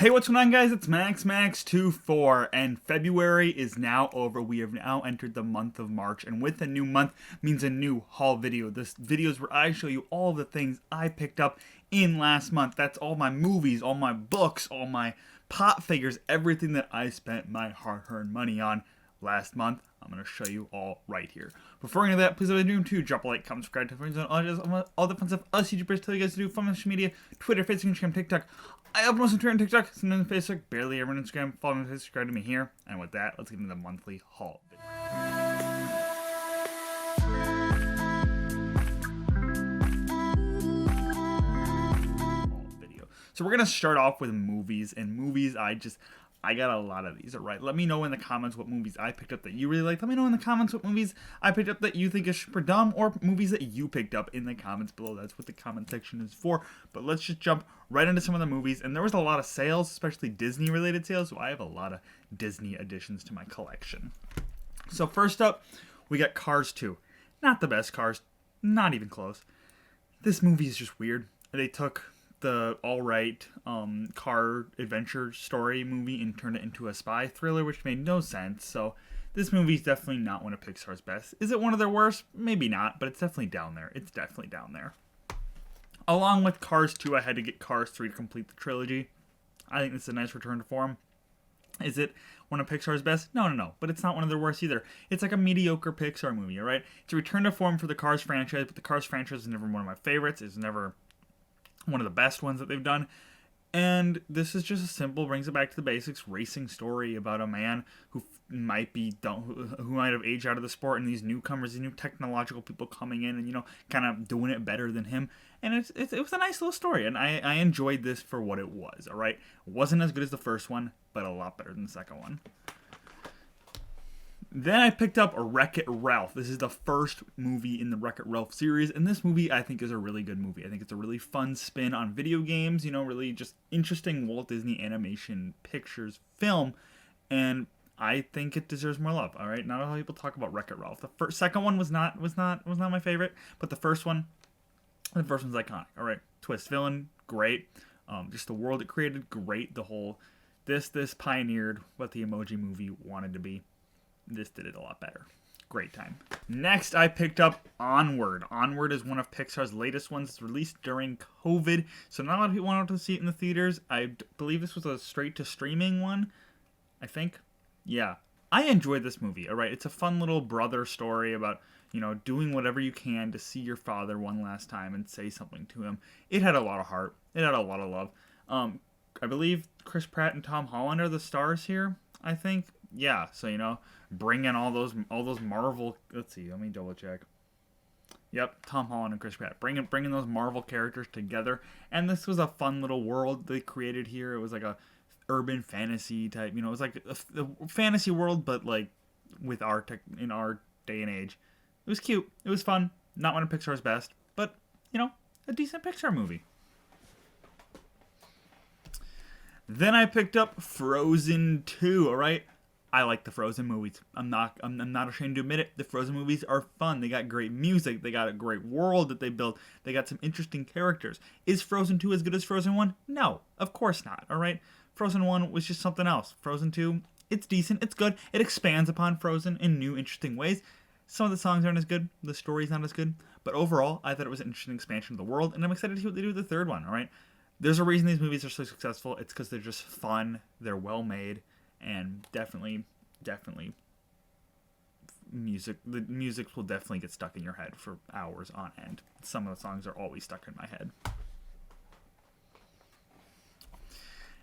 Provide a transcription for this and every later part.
Hey, what's going on, guys? It's Max24, and February is now over. We have now entered the month of March, and with a new month means a new haul video. This video is where I show you all the things I picked up in last month. That's all my movies, all my books, all my pop figures, everything that I spent my hard-earned money on last month. I'm going to show you all right here. Before we get into that, please, if you're new to, drop a like, comment, subscribe to friends, and all the fun stuff us YouTubers tell you guys to do. Follow me on social media, Twitter, Facebook, Instagram, TikTok. I upload most on Twitter and TikTok, sometimes on Facebook, barely ever on Instagram. Follow me on Facebook, subscribe to me here. And with that, let's get into the monthly haul video. So we're going to start off with movies, and movies I got a lot of these, alright? Let me know in the comments what movies I picked up that you really liked. Let me know in the comments what movies I picked up that you think is super dumb, or movies that you picked up in the comments below. That's what the comment section is for. But let's just jump right into some of the movies. And there was a lot of sales, especially Disney-related sales, so I have a lot of Disney additions to my collection. So first up, we got Cars 2. Not the best Cars, not even close. This movie is just weird. They took the alright car adventure story movie and turned it into a spy thriller, which made no sense. So this movie's definitely not one of Pixar's best. Is it one of their worst? Maybe not, but it's definitely down there. It's definitely down there. Along with Cars 2, I had to get Cars 3 to complete the trilogy. I think this is a nice return to form. Is it one of Pixar's best? No. But it's not one of their worst either. It's like a mediocre Pixar movie, alright? It's a return to form for the Cars franchise, but the Cars franchise is never one of my favorites. It's never one of the best ones that they've done. And this is just a simple, brings it back to the basics, racing story about a man who might have aged out of the sport, and these newcomers, these new technological people coming in and, kind of doing it better than him. And it was a nice little story, and I enjoyed this for what it was, alright? It wasn't as good as the first one, but a lot better than the second one. Then I picked up Wreck-It Ralph. This is the first movie in the Wreck-It Ralph series, and this movie I think is a really good movie. I think it's a really fun spin on video games, really just interesting Walt Disney Animation Pictures film, and I think it deserves more love. All right, not a lot of people talk about Wreck-It Ralph. The second one was not my favorite, but the first one's iconic. All right, twist villain, great. Just the world it created, great. The whole this pioneered what the Emoji Movie wanted to be. This did it a lot better. Great time. Next, I picked up Onward. Onward is one of Pixar's latest ones. It's released during COVID, so not a lot of people wanted to see it in the theaters. I believe this was a straight-to-streaming one, I think. Yeah. I enjoyed this movie, alright? It's a fun little brother story about, doing whatever you can to see your father one last time and say something to him. It had a lot of heart. It had a lot of love. I believe Chris Pratt and Tom Holland are the stars here, I think. Yeah, so, bring in all those Marvel. Let's see, let me double check. Yep, Tom Holland and Chris Pratt. Bringing those Marvel characters together, and this was a fun little world they created here. It was like a urban fantasy type. It was like a fantasy world, but like with in our day and age. It was cute. It was fun. Not one of Pixar's best, but a decent Pixar movie. Then I picked up Frozen 2. All right. I like the Frozen movies. I'm not ashamed to admit it. The Frozen movies are fun. They got great music. They got a great world that they built. They got some interesting characters. Is Frozen 2 as good as Frozen 1? No, of course not. All right, Frozen 1 was just something else. Frozen 2, it's decent. It's good. It expands upon Frozen in new, interesting ways. Some of the songs aren't as good. The story's not as good. But overall, I thought it was an interesting expansion of the world, and I'm excited to see what they do with the third one. All right, there's a reason these movies are so successful. It's because they're just fun. They're well made. And definitely, the music will definitely get stuck in your head for hours on end. Some of the songs are always stuck in my head.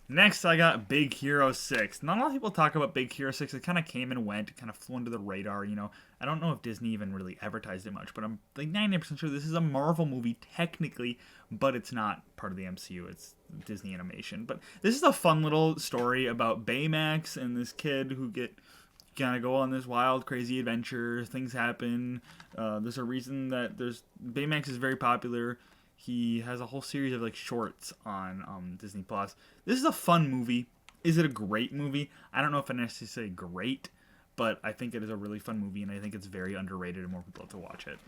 Next, I got Big Hero 6. Not a lot of people talk about Big Hero 6. It kind of came and went. It kind of flew under the radar, I don't know if Disney even really advertised it much, but I'm like 99% sure this is a Marvel movie technically, but it's not part of the MCU. It's Disney Animation. But this is a fun little story about Baymax and this kid who kind of go on this wild, crazy adventure. Things happen. There's a reason that Baymax is very popular. He has a whole series of shorts on Disney Plus. This is a fun movie. Is it a great movie? I don't know if I necessarily say great, but I think it is a really fun movie, and I think it's very underrated and more people have to watch it.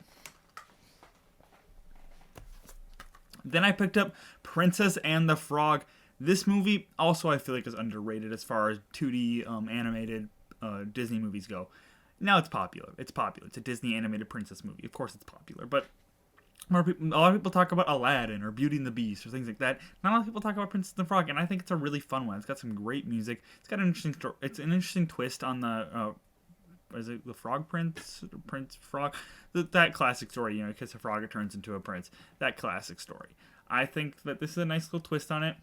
Then I picked up Princess and the Frog. This movie also I feel like is underrated as far as 2D animated Disney movies go. Now it's popular. It's popular. It's a Disney animated princess movie. Of course it's popular, but a lot of people talk about Aladdin or Beauty and the Beast or things like that. Not a lot of people talk about Princess and the Frog, and I think it's a really fun one. It's got some great music. It's got an interesting story. It's an interesting twist on the is it the Frog Prince, Prince Frog, that classic story. You know, kiss a frog, it turns into a prince. That classic story. I think that this is a nice little twist on it,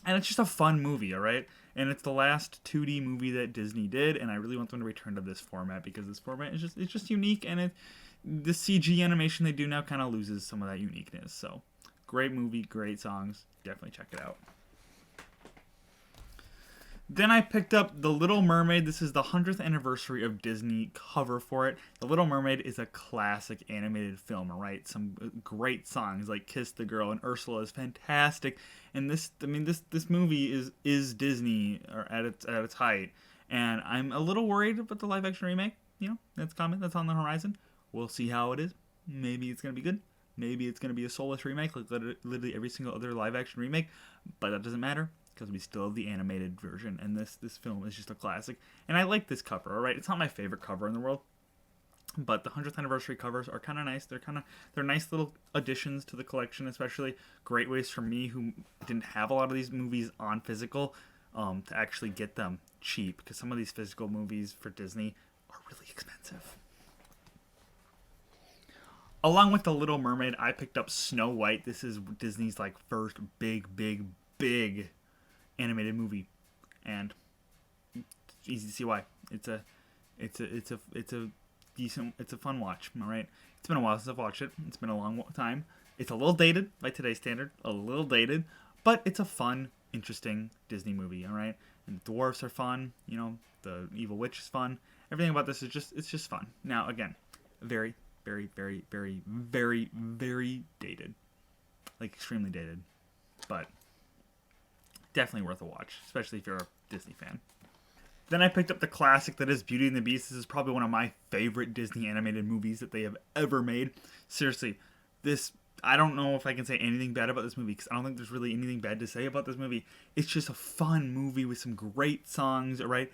and it's just a fun movie. All right, and it's the last 2D movie that Disney did, and I really want them to return to this format because this format is just unique, and the CG animation they do now kind of loses some of that uniqueness. So, great movie, great songs. Definitely check it out. Then I picked up The Little Mermaid. This is the 100th anniversary of Disney cover for it. The Little Mermaid is a classic animated film, right? Some great songs like Kiss the Girl and Ursula is fantastic. And this movie is Disney or at its height. And I'm a little worried about the live action remake. You know, that's coming. That's on the horizon. We'll see how it is. Maybe it's going to be good. Maybe it's going to be a soulless remake like literally every single other live action remake. But that doesn't matter because we still have the animated version. And this film is just a classic. And I like this cover, all right? It's not my favorite cover in the world. But the 100th anniversary covers are kind of nice. They're nice little additions to the collection, especially great ways for me who didn't have a lot of these movies on physical to actually get them cheap. Because some of these physical movies for Disney are really expensive. Along with The Little Mermaid, I picked up Snow White. This is Disney's like first big animated movie, and it's easy to see why. It's a decent, it's a fun watch. All right, it's been a while since I've watched it. It's been a long time. It's a little dated by today's standard, but it's a fun, interesting Disney movie. All right, and the dwarfs are fun. You know, the evil witch is fun. Everything about this is just fun. Now again, very dated, like extremely dated, but definitely worth a watch, especially if you're a Disney fan. Then I picked up the classic that is Beauty and the Beast. This is probably one of my favorite Disney animated movies that they have ever made. Seriously, I don't know if I can say anything bad about this movie because I don't think there's really anything bad to say about this movie. It's just a fun movie with some great songs, right?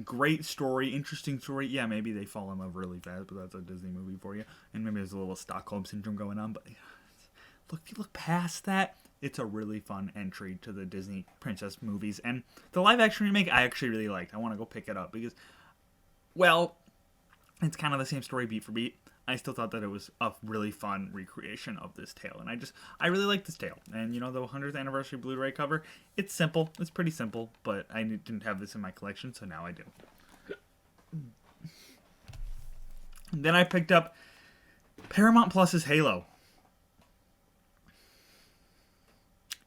Great story, interesting story. Yeah, maybe they fall in love really fast, but that's a Disney movie for you. And maybe there's a little Stockholm syndrome going on. But if you look past that, it's a really fun entry to the Disney princess movies. And the live action remake, I actually really liked. I want to go pick it up because, well, it's kind of the same story beat for beat. I still thought that it was a really fun recreation of this tale. And I really like this tale. And, you know, the 100th anniversary Blu-ray cover, it's simple. It's pretty simple. But I didn't have this in my collection, so now I do. Then I picked up Paramount Plus's Halo.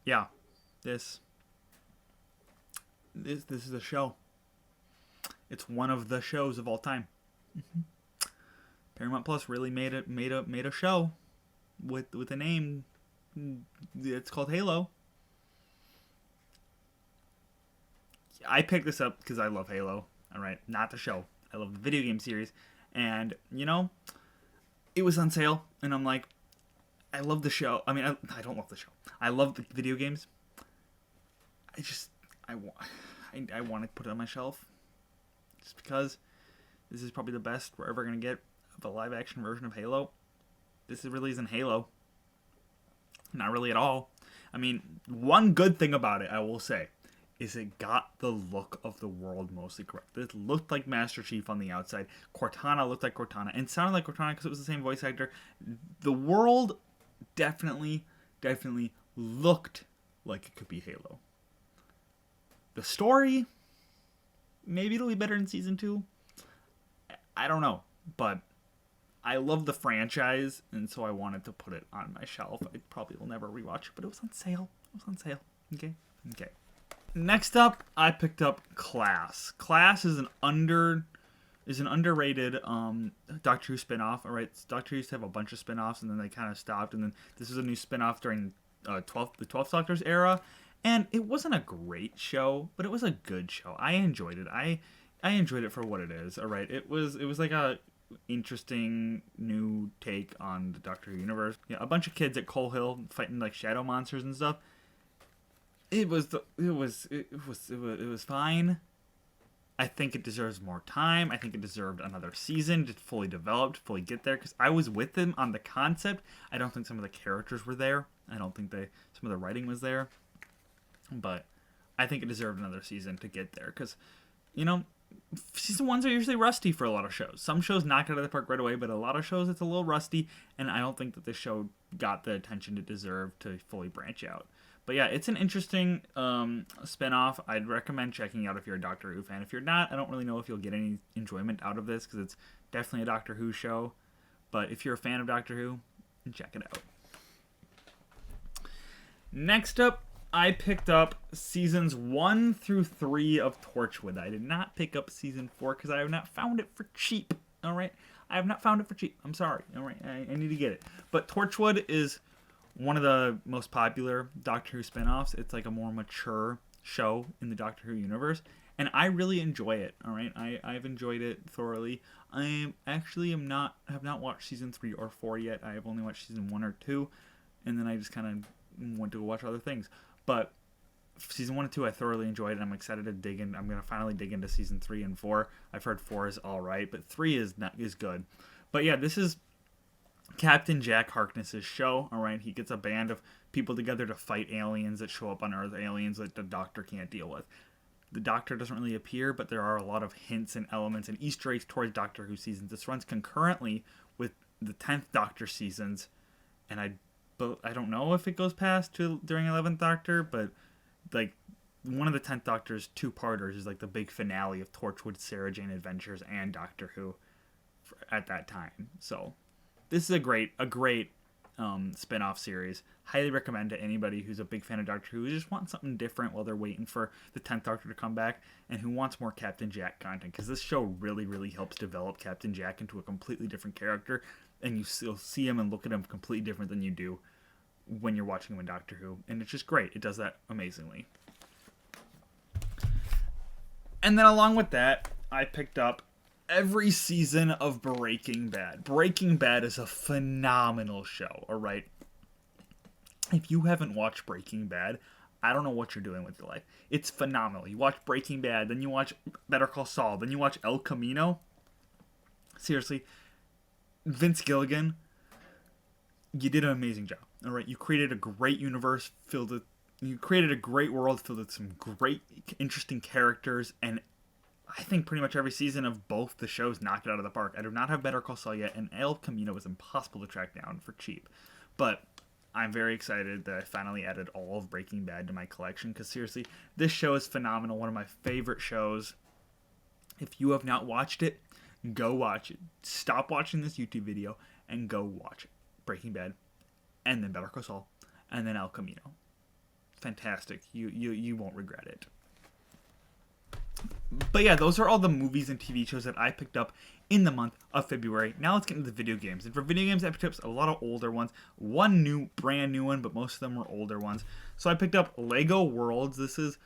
Yeah, this is a show. It's one of the shows of all time. Mm-hmm. Paramount Plus really made a show with a name. It's called Halo. I picked this up because I love Halo. All right, not the show. I love the video game series, and you know, it was on sale, and I'm like, I love the show. I mean, I don't love the show. I love the video games. I want to put it on my shelf, just because this is probably the best we're ever gonna get of a live action version of Halo. This really isn't Halo. Not really at all. I mean, one good thing about it, I will say, is it got the look of the world mostly correct. It looked like Master Chief on the outside. Cortana looked like Cortana, and sounded like Cortana because it was the same voice actor. The world definitely looked like it could be Halo. The story, maybe it'll be better in season 2. I don't know, but I love the franchise, and so I wanted to put it on my shelf. I probably will never rewatch it, but it was on sale. Okay. Next up, I picked up Class. Class is an underrated Doctor Who spinoff. All right, Doctor Who used to have a bunch of spinoffs, and then they kind of stopped, and then this was a new spinoff during the 12th Doctor's era, and it wasn't a great show, but it was a good show. I enjoyed it. I enjoyed it for what it is. All right, it was like a interesting new take on the Doctor Who universe. Yeah, a bunch of kids at Coal Hill fighting like shadow monsters and stuff. It was fine. I think it deserves more time. I think it deserved another season to fully develop, to fully get there. Because I was with them on the concept. I don't think some of the characters were there. I don't think some of the writing was there. But I think it deserved another season to get there. Because, you know, season ones are usually rusty for a lot of shows. Some shows knock it out of the park right away, but a lot of shows it's a little rusty. And I don't think that this show got the attention it deserved to fully branch out. But yeah, it's an interesting spinoff. I'd recommend checking out if you're a Doctor Who fan. If you're not, I don't really know if you'll get any enjoyment out of this because it's definitely a Doctor Who show. But if you're a fan of Doctor Who, check it out. Next up, I picked up seasons 1 through 3 of Torchwood. I did not pick up season 4 because I have not found it for cheap. All right? I have not found it for cheap. I'm sorry. All right? I need to get it. But Torchwood is one of the most popular Doctor Who spinoffs. It's like a more mature show in the Doctor Who universe, and I really enjoy it. All right, I've enjoyed it thoroughly. I have not watched season 3 or 4 yet. I have only watched season 1 or 2, and then I just kind of went to go watch other things. But season 1 and 2 I thoroughly enjoyed, and I'm excited to dig in. I'm gonna finally dig into season 3 and 4. I've heard 4 is all right, but 3 is good. But yeah, this is Captain Jack Harkness's show. All right, he gets a band of people together to fight aliens that show up on Earth, aliens that the Doctor can't deal with. The Doctor doesn't really appear, but there are a lot of hints and elements and Easter eggs towards Doctor Who seasons. This runs concurrently with the 10th Doctor seasons, and I don't know if it goes past to during 11th Doctor, but like one of the 10th Doctor's two-parters is like the big finale of Torchwood, Sarah Jane Adventures, and Doctor Who at that time. So this is a great spin-off series. Highly recommend to anybody who's a big fan of Doctor Who, who just wants something different while they're waiting for the 10th Doctor to come back, and who wants more Captain Jack content, because this show really, really helps develop Captain Jack into a completely different character, and you'll see him and look at him completely different than you do when you're watching him in Doctor Who, and it's just great. It does that amazingly. And then along with that, I picked up every season of Breaking Bad. Breaking Bad is a phenomenal show, all right? If you haven't watched Breaking Bad, I don't know what you're doing with your life. It's phenomenal. You watch Breaking Bad, then you watch Better Call Saul, then you watch El Camino. Seriously, Vince Gilligan, you did an amazing job, all right? You created a great universe you created a great world filled with some great, interesting characters, and I think pretty much every season of both the shows knocked it out of the park. I do not have Better Call Saul yet, and El Camino is impossible to track down for cheap. But I'm very excited that I finally added all of Breaking Bad to my collection, because seriously, this show is phenomenal. One of my favorite shows. If you have not watched it, go watch it. Stop watching this YouTube video and go watch it. Breaking Bad, and then Better Call Saul, and then El Camino. Fantastic. You won't regret it. But yeah, those are all the movies and TV shows that I picked up in the month of February. Now let's get into the video games. And for video games, I picked up a lot of older ones. One brand new one, but most of them were older ones. So I picked up Lego Worlds. This is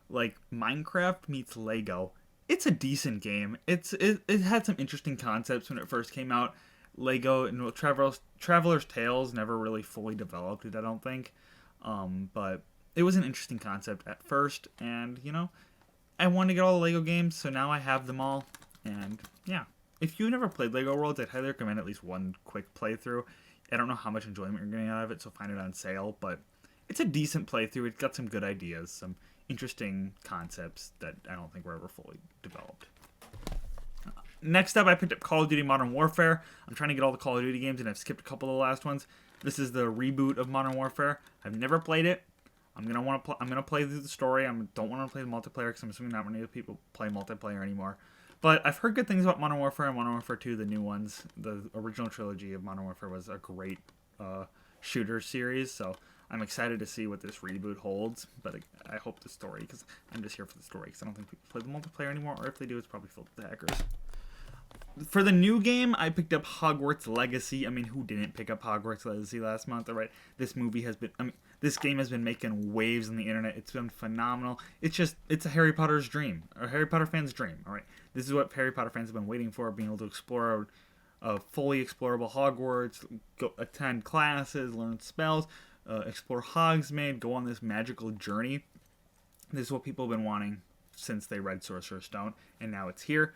like Minecraft meets Lego. It's a decent game. It had some interesting concepts when it first came out. Lego and Traveler's Tales never really fully developed it, I don't think. But it was an interesting concept at first, and I wanted to get all the Lego games, so now I have them all. And yeah, if you've never played Lego Worlds, I'd highly recommend at least one quick playthrough. I don't know how much enjoyment you're getting out of it, so find it on sale, but it's a decent playthrough. It's got some good ideas, some interesting concepts that I don't think were ever fully developed. Next up, I picked up Call of Duty Modern Warfare. I'm trying to get all the Call of Duty games, and I've skipped a couple of the last ones. This is the reboot of Modern Warfare. I've never played it. I'm gonna play through the story. Don't want to play the multiplayer because I'm assuming not many people play multiplayer anymore. But I've heard good things about Modern Warfare and Modern Warfare 2, the new ones. The original trilogy of Modern Warfare was a great shooter series, so I'm excited to see what this reboot holds. But I hope the story, because I'm just here for the story, because I don't think people play the multiplayer anymore, or if they do, it's probably filled with hackers. For the new game, I picked up Hogwarts Legacy. I mean, who didn't pick up Hogwarts Legacy last month? All right, this game has been making waves on the internet. It's been phenomenal. It's a Harry Potter's dream, or Harry Potter fans' dream. All right, this is what Harry Potter fans have been waiting for, being able to explore a fully explorable Hogwarts, go attend classes, learn spells, explore Hogsmeade, go on this magical journey. This is what people have been wanting since they read Sorcerer's Stone, and now it's here.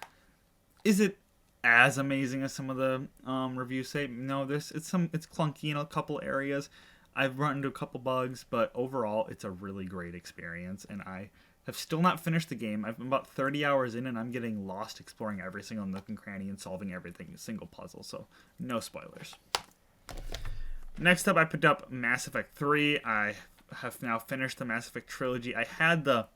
Is it as amazing as some of the reviews say? No, it's clunky in a couple areas. I've run into a couple bugs, but overall, it's a really great experience, and I have still not finished the game. I've been about 30 hours in, and I'm getting lost exploring every single nook and cranny and solving everything, a single puzzle, so no spoilers. Next up, I picked up Mass Effect 3. I have now finished the Mass Effect trilogy. I had the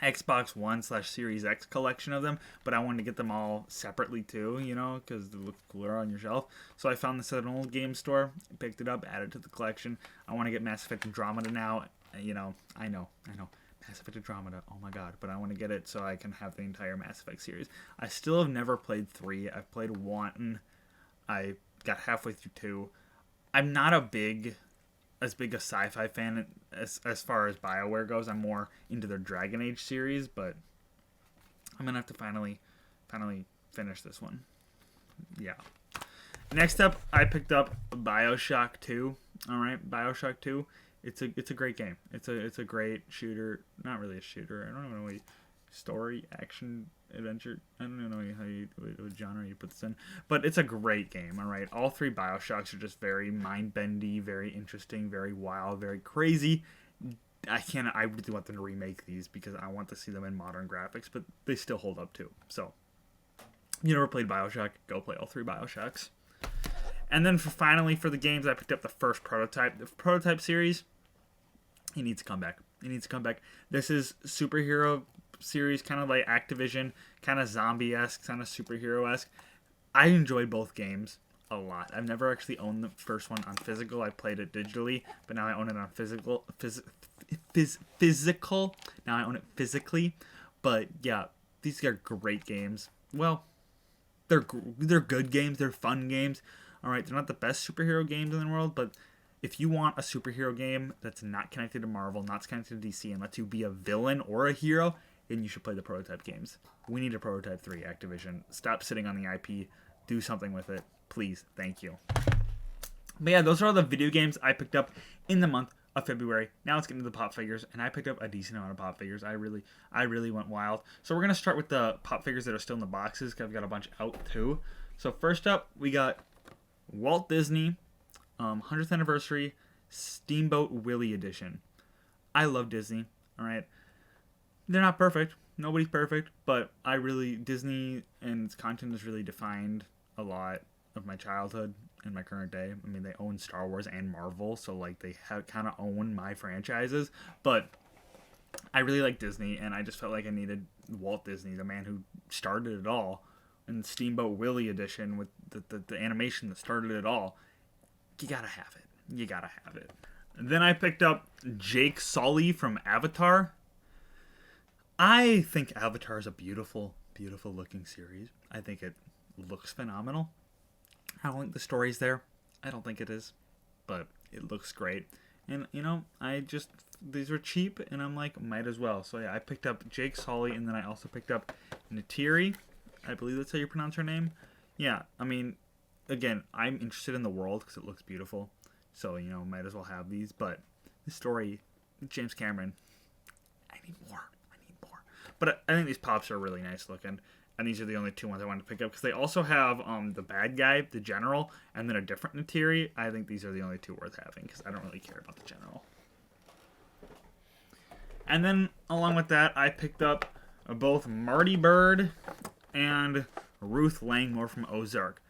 Xbox One/Series X collection of them, but I wanted to get them all separately too, because they look cooler on your shelf. So I found this at an old game store, picked it up, added it to the collection. I want to get Mass Effect Andromeda now. I know. Mass Effect Andromeda, oh my god, but I want to get it so I can have the entire Mass Effect series. I still have never played 3. I've played 1. I got halfway through 2. I'm not as big a sci-fi fan as far as BioWare goes. I'm more into their Dragon Age series, but I'm gonna have to finally finish this one. Yeah. Next up, I picked up BioShock 2. All right, BioShock 2. It's a great game. It's a great shooter. Not really a shooter. I don't even know story, action, adventure. I don't even know what genre you put this in. But it's a great game, all right? All 3 BioShocks are just very mind-bendy, very interesting, very wild, very crazy. I really want them to remake these because I want to see them in modern graphics, but they still hold up too. So, you never played BioShock, go play all 3 BioShocks. And then finally for the games, I picked up the first Prototype. The Prototype series, it needs to come back. This is superhero series, kind of like Activision, kind of zombie-esque, kind of superhero-esque. I enjoyed both games a lot. I've never actually owned the first one on physical. I played it digitally, but now I own it on physical. Now I own it physically. But yeah, these are great games. Well, they're good games. They're fun games. All right, they're not the best superhero games in the world, but if you want a superhero game that's not connected to Marvel, not connected to DC, and lets you be a villain or a hero, then you should play the Prototype games. We need a Prototype 3, Activision. Stop sitting on the IP. Do something with it. Please. Thank you. But yeah, those are all the video games I picked up in the month of February. Now let's get into the pop figures, and I picked up a decent amount of pop figures. I really went wild. So we're going to start with the pop figures that are still in the boxes, because I've got a bunch out too. So first up, we got Walt Disney 100th Anniversary Steamboat Willie Edition. I love Disney, all right? They're not perfect. Nobody's perfect, but Disney and its content has really defined a lot of my childhood and my current day. I mean, they own Star Wars and Marvel, so like they kind of own my franchises, but I really like Disney, and I just felt like I needed Walt Disney, the man who started it all, and Steamboat Willie Edition with the animation that started it all. You gotta have it. And then I picked up Jake Sully from Avatar. I think Avatar is a beautiful, beautiful looking series. I think it looks phenomenal. I don't think the story's there. I don't think it is. But it looks great. And, these were cheap, and I'm like, might as well. So, yeah, I picked up Jake Sully, and then I also picked up Neytiri. I believe that's how you pronounce her name. Yeah, I mean, again, I'm interested in the world because it looks beautiful. So, might as well have these. But the story, James Cameron, I need more. But I think these pops are really nice looking. And these are the only 2 ones I wanted to pick up. Because they also have the bad guy, the general, and then a different Neytiri. I think these are the only 2 worth having. Because I don't really care about the general. And then, along with that, I picked up both Marty Byrde and Ruth Langmore from Ozark.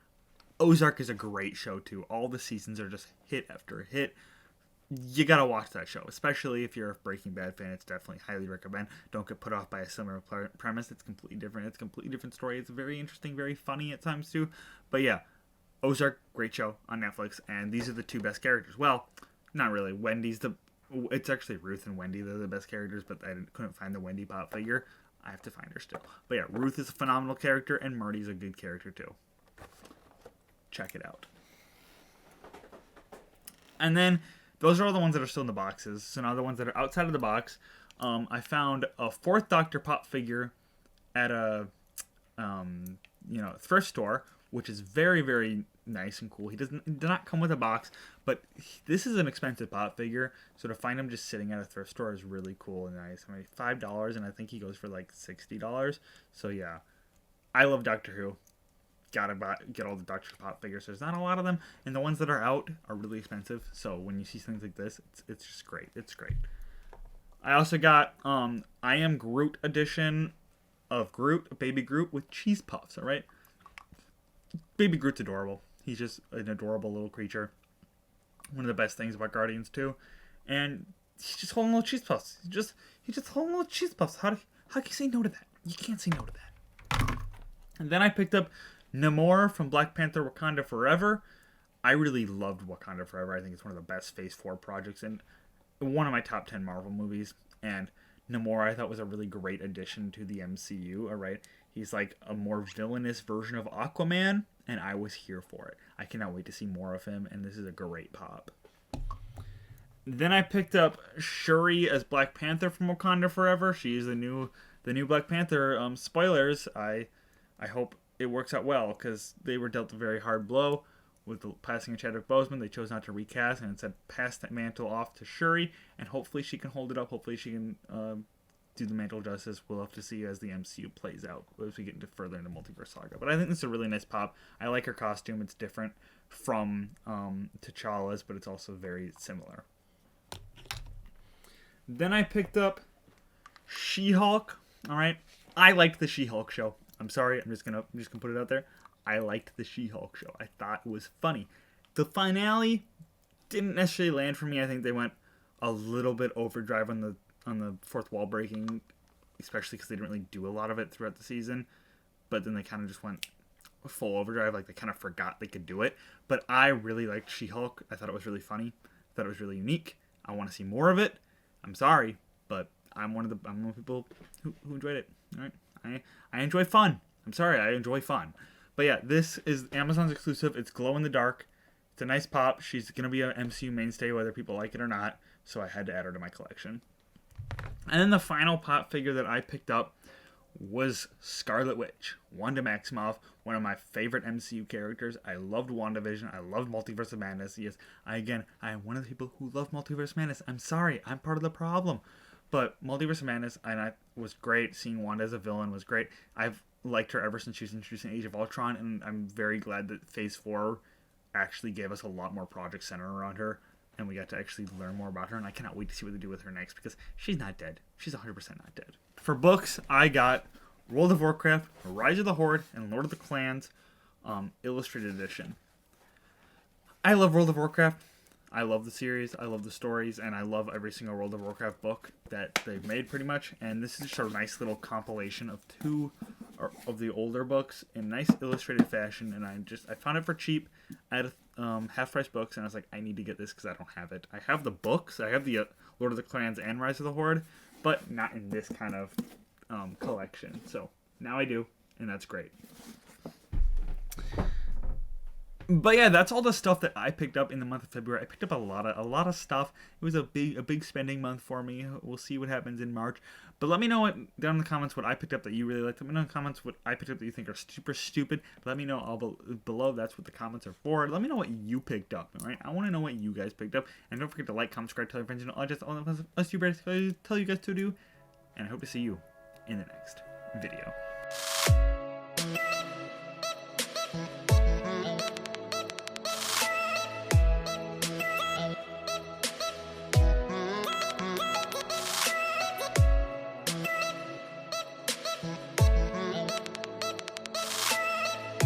Ozark is a great show, too. All the seasons are just hit after hit. You gotta watch that show, especially if you're a Breaking Bad fan. It's definitely highly recommend. Don't get put off by a similar premise. It's completely different. It's a completely different story. It's very interesting, very funny at times, too. But yeah, Ozark, great show on Netflix. And these are the 2 best characters. Well, not really. It's actually Ruth and Wendy. They're the best characters, but I couldn't find the Wendy pop figure. I have to find her still. But yeah, Ruth is a phenomenal character, and Marty's a good character, too. Check it out. And then those are all the ones that are still in the boxes. So now the ones that are outside of the box, I found a 4th Doctor pop figure at a thrift store which is very, very nice and cool. He did not come with a box, but this is an expensive Pop figure, so to find him just sitting at a thrift store is really cool and nice. I mean, $5, and I think he goes for like $60. So yeah, I love Doctor Who. Gotta get all the Doctor Who Pop figures. There's not a lot of them, and the ones that are out are really expensive. So when you see things like this, it's just great. It's great. I also got I Am Groot edition of Groot, Baby Groot with cheese puffs. All right, Baby Groot's adorable. He's just an adorable little creature. One of the best things about Guardians 2. And he's just holding little cheese puffs. He's just holding little cheese puffs. How can you say no to that? You can't say no to that. And then I picked up Namor from Black Panther Wakanda Forever. I really loved Wakanda Forever. I think it's one of the best Phase 4 projects and one of my top 10 Marvel movies. And Namor I thought was a really great addition to the MCU. All right. He's like a more villainous version of Aquaman, and I was here for it. I cannot wait to see more of him, and this is a great pop. Then I picked up Shuri as Black Panther from Wakanda Forever. She's the new Black Panther. Spoilers. I hope it works out well, because they were dealt a very hard blow with the passing of Chadwick Boseman. They chose not to recast and instead pass that mantle off to Shuri, and hopefully she can hold it up. Hopefully she can do the mantle justice. We'll have to see as the MCU plays out as we get into further into Multiverse Saga. But I think this is a really nice pop. I like her costume. It's different from T'Challa's, but it's also very similar. Then I picked up She-Hulk. All right, I liked the She-Hulk show. I'm sorry. I'm just gonna put it out there. I liked the She-Hulk show. I thought it was funny. The finale didn't necessarily land for me. I think they went a little bit overdrive on the fourth wall breaking, especially because they didn't really do a lot of it throughout the season. But then they kind of just went full overdrive, like they kind of forgot they could do it. But I really liked She-Hulk. I thought it was really funny. I thought it was really unique. I want to see more of it. I'm sorry, but I'm one of the people who enjoyed it. All right, I enjoy fun. I'm sorry, I enjoy fun. But yeah, this is Amazon's exclusive. It's glow in the dark. It's a nice pop. She's gonna be an MCU mainstay whether people like it or not. So I had to add her to my collection. And then the final pop figure that I picked up was Scarlet Witch, Wanda Maximoff, one of my favorite MCU characters. I loved WandaVision. I loved Multiverse of Madness. Yes, I am one of the people who love Multiverse of Madness. I'm sorry, I'm part of the problem. But Multiverse of Madness, and I was great. Seeing Wanda as a villain was great. I've liked her ever since she was introduced in Age of Ultron, and I'm very glad that Phase 4 actually gave us a lot more projects centered around her, and we got to actually learn more about her, and I cannot wait to see what they do with her next, because she's not dead. She's 100% not dead. For books, I got World of Warcraft, Rise of the Horde, and Lord of the Clans Illustrated Edition. I love World of Warcraft. I love the series, I love the stories, and I love every single World of Warcraft book that they've made, pretty much. And this is just a nice little compilation of two of the older books in nice illustrated fashion. And I found it for cheap at half-price books, and I was like, I need to get this because I don't have it. I have the books, I have the Lord of the Clans and Rise of the Horde, but not in this kind of collection. So now I do, and that's great. But yeah, that's all the stuff that I picked up in the month of February. I picked up a lot of stuff. It was a big spending month for me. We'll see what happens in March. But let me know down in the comments what I picked up that you really liked. Let me know in the comments what I picked up that you think are super stupid. Let me know all below. That's what the comments are for. Let me know what you picked up. All right, I want to know what you guys picked up. And don't forget to like, comment, subscribe, tell your friends. All us you tell you guys to do. And I hope to see you in the next video.